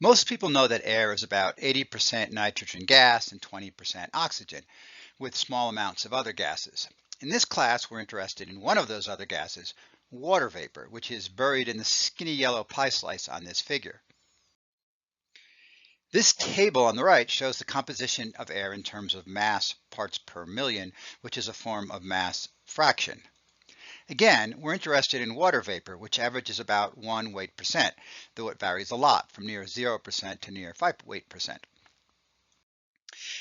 Most people know that air is about 80% nitrogen gas and 20% oxygen, with small amounts of other gases. In this class, we're interested in one of those other gases, water vapor, which is buried in the skinny yellow pie slice on this figure. This table on the right shows the composition of air in terms of mass parts per million, which is a form of mass fraction. Again, we're interested in water vapor, which averages about 1 weight percent, though it varies a lot from near 0% to near 5 weight percent.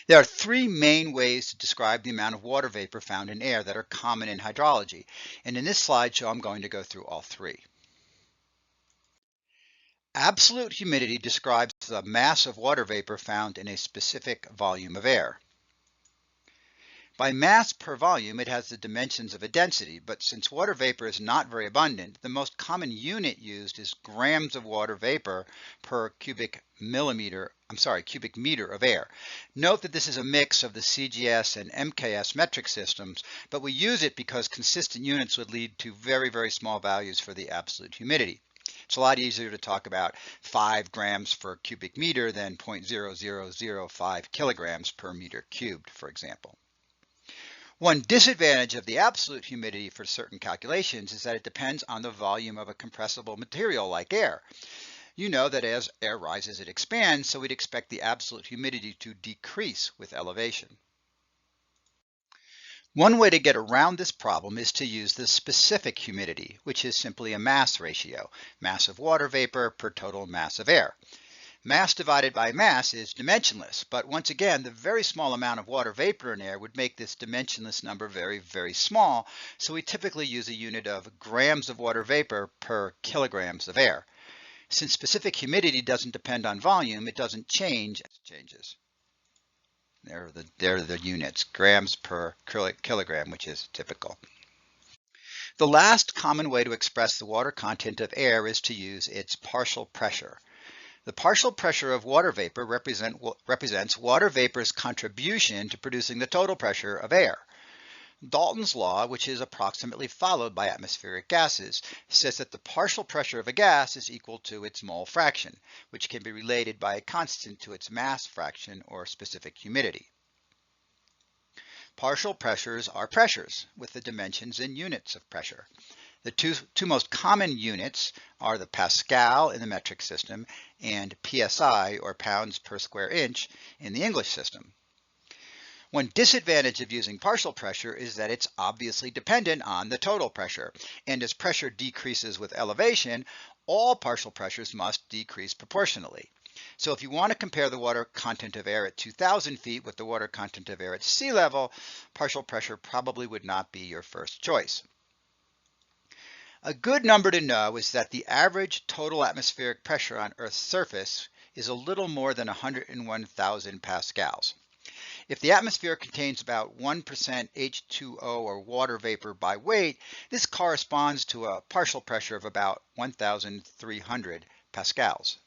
There are three main ways to describe the amount of water vapor found in air that are common in hydrology, and in this slideshow I'm going to go through all three. Absolute humidity describes the mass of water vapor found in a specific volume of air. By mass per volume, it has the dimensions of a density, but since water vapor is not very abundant, the most common unit used is grams of water vapor per cubic meter of air. Note that this is a mix of the CGS and MKS metric systems, but we use it because consistent units would lead to very, very small values for the absolute humidity. It's a lot easier to talk about 5 grams per cubic meter than 0.0005 kilograms per meter cubed, for example. One disadvantage of the absolute humidity for certain calculations is that it depends on the volume of a compressible material like air. You know that as air rises, it expands, so we'd expect the absolute humidity to decrease with elevation. One way to get around this problem is to use the specific humidity, which is simply a mass ratio, mass of water vapor per total mass of air. Mass divided by mass is dimensionless, but once again, the very small amount of water vapor in air would make this dimensionless number very, very small, so we typically use a unit of grams of water vapor per kilograms of air. Since specific humidity doesn't depend on volume, it doesn't change as it changes. There are the units, grams per kilogram, which is typical. The last common way to express the water content of air is to use its partial pressure. The partial pressure of water vapor represents water vapor's contribution to producing the total pressure of air. Dalton's law, which is approximately followed by atmospheric gases, says that the partial pressure of a gas is equal to its mole fraction, which can be related by a constant to its mass fraction or specific humidity. Partial pressures are pressures with the dimensions in units of pressure. The two most common units are the Pascal in the metric system and PSI, or pounds per square inch, in the English system. One disadvantage of using partial pressure is that it's obviously dependent on the total pressure, and as pressure decreases with elevation, all partial pressures must decrease proportionally. So if you want to compare the water content of air at 2,000 feet with the water content of air at sea level, partial pressure probably would not be your first choice. A good number to know is that the average total atmospheric pressure on Earth's surface is a little more than 101,000 pascals. If the atmosphere contains about 1% H2O or water vapor by weight, this corresponds to a partial pressure of about 1,300 pascals.